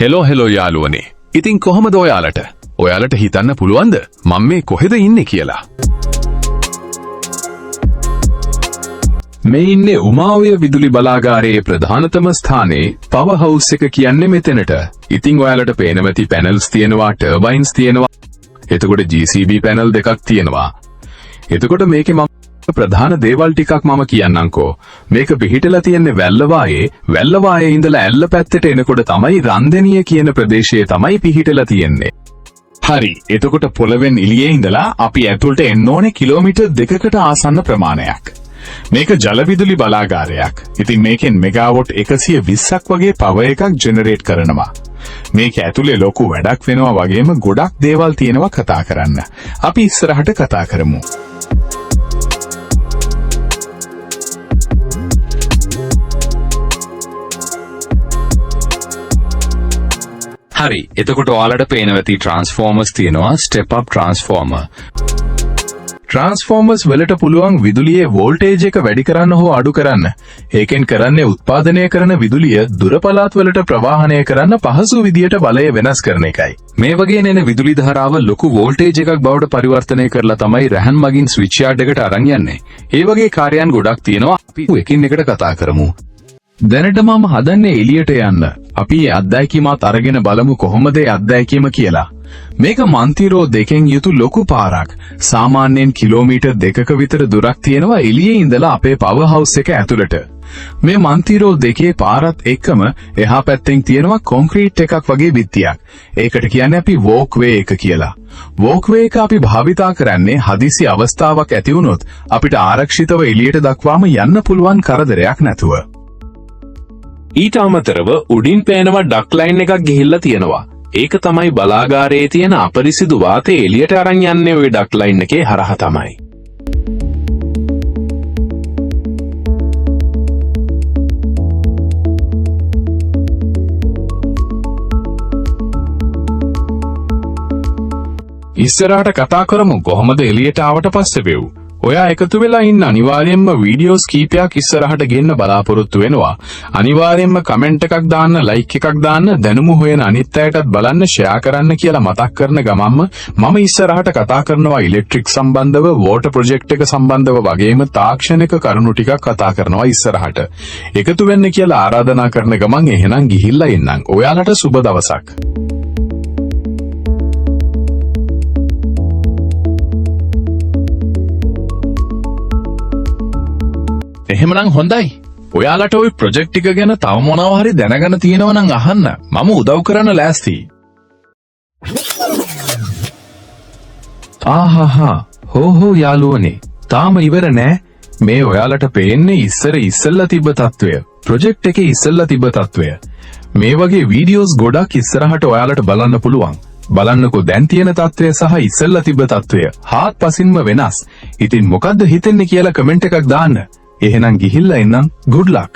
Hello යාළුවනේ. ඉතින් කොහමද ඔයාලට හිතන්න පුළුවන්ද මම මේ කොහෙද ඉන්නේ කියලා? මේ ඉන්නේ උමාවය විදුලි බලාගාරයේ ප්‍රධානතම ස්ථානයේ පවර් හවුස් එක කියන්නේ මෙතනට. ඉතින් ඔයාලට පේනවති පැනල්ස් තියෙනවා, ටර්බයින්ස් තියෙනවා. එතකොට GCB පැනල් දෙකක් තියෙනවා. එතකොට මේකේ මම ප්‍රධාන දේවල් ටිකක් මම කියන්නම්කෝ. මේක පිහිටලා තියෙන්නේ වැල්ලවායේ ඉඳලා ඇල්ල පැත්තට එනකොට තමයි රන්දෙනිය කියන ප්‍රදේශයේ තමයි පිහිටලා තියෙන්නේ. හරි. එතකොට පොළවෙන් එළියේ ඉඳලා අපි ඇතුළට එන්න ඕනේ කිලෝමීටර් 2කට ආසන්න ප්‍රමාණයක්. මේක ජල විදුලි බලාගාරයක්. ඉතින් මේකෙන් මෙගාවොට් 120ක් වගේ පවර් එකක් ජෙනරේට් කරනවා. මේක ඇතුලේ ලොකු වැඩක් වෙනවා වගේම ගොඩක් දේවල් තියෙනවා කතා කරන්න. අපි ඉස්සරහට කතා කරමු. හරි. එතකොට ඔයාලට පේනවති ට්‍රාන්ස්ෆෝමර්ස් තියෙනවා, ස්ටෙප් අප් ට්‍රාන්ස්ෆෝමර්. ට්‍රාන්ස්ෆෝමර්ස් වලට පුළුවන් විදුලියේ වෝල්ටේජ් එක වැඩි කරන්න හෝ අඩු කරන්න. ඒකෙන් කරන්නේ උත්පාදනය කරන විදුලිය දුර පළාත් වලට ප්‍රවාහනය කරන්න පහසු විදියට බලය වෙනස් කරන එකයි. මේ වගේ එන විදුලි ධාරාව ලොකු වෝල්ටේජ් එකක් බවට පරිවර්තනය කරලා තමයි රැහන් මගින් ස්විච් යාඩ් එකට අරන් යන්නේ. ඒ වගේ කාර්යයන් ගොඩක් තියෙනවා. අපි එකින් එකට කතා කරමු. දැනට මම හදන්නේ එළියට යන්න. අපි මේ අත්දැකීමත් අරගෙන බලමු කොහොමද ඒ අත්දැකීම කියලා. මේක මන්තිරෝ දෙකෙන් යුතු ලොකු පාරක්. සාමාන්‍යයෙන් කිලෝමීටර් 2ක විතර දුරක් තියෙනවා එළියේ ඉඳලා අපේ පවර් හවුස් එක ඇතුළට. මේ මන්තිරෝ දෙකේ පාරත් එක්කම එහා පැත්තෙන් තියෙනවා කොන්ක්‍රීට් එකක් වගේ බිත්තියක්. ඒකට කියන්නේ අපි වෝක්වේ එක කියලා. වෝක්වේ එක අපි භාවිතා කරන්නේ හදිසි අවස්ථාවක් ඇති වුණොත් අපිට ආරක්ෂිතව එළියට දක්වාම යන්න පුළුවන් කරදරයක් නැතුව. ඊට අමතරව උඩින් පේනවා ඩක් ලයින් එකක් ගිහිල්ලා තියෙනවා. ඒක තමයි බලාගාරයේ තියෙන අපරිසිදු වාතය එළියට අරන් යන්නේ ওই ඩක් ලයින් එකේ හරහා තමයි. ඉස්සරහට කතා කරමු කොහොමද එළියට ආවට පස්සේ වෙව්. ඔයා එකතු වෙලා ඉන්න අනිවාර්යයෙන්ම වීඩියෝස් කීපයක් ඉස්සරහට ගෙන්න බලාපොරොත්තු වෙනවා. අනිවාර්යයෙන්ම කමෙන්ට් එකක් දාන්න, ලයික් එකක් දාන්න, දැනුම හොයන අනිත් අයටත් බලන්න, ෂෙයා කරන්න කියලා මතක් කරන ගමන්ම මම ඉස්සරහට කතා කරනවා ඉලෙක්ට්‍රික් සම්බන්ධව, වෝටර් ප්‍රොජෙක්ට් එක සම්බන්ධව වගේම තාක්ෂණික කරුණු ටිකක් කතා කරනවා ඉස්සරහට. එකතු වෙන්න කියලා ආරාධනා කරන ගමන් එහෙනම් ගිහිල්ලා එන්නම්. ඔයාලට සුබ දවසක්. එහෙමනම් හොඳයි. ඔයාලට ওই ප්‍රොජෙක්ට් එක ගැන තව මොනවා හරි දැනගන්න තියෙනවා නම් අහන්න. මම උදව් කරන්න ලෑස්තියි. හෝ යාළුවනේ. තාම ඉවර නෑ. මේ ඔයාලට පේන්නේ ඉස්සෙල්ලා තිබ්බ තත්වය. ප්‍රොජෙක්ට් එකේ ඉස්සෙල්ලා තිබ්බ තත්වය. මේ වගේ වීඩියෝස් ගොඩක් ඉස්සරහට ඔයාලට බලන්න පුළුවන්. බලන්නකෝ දැන් තියෙන තත්වය සහ ඉස්සෙල්ලා තිබ්බ තත්වය. හාත්පසින්ම වෙනස්. ඉතින් මොකද්ද හිතෙන්නේ කියලා කමෙන්ට් එකක් දාන්න. එහෙනම් ගිහිල්ලා එන්නම්. good luck.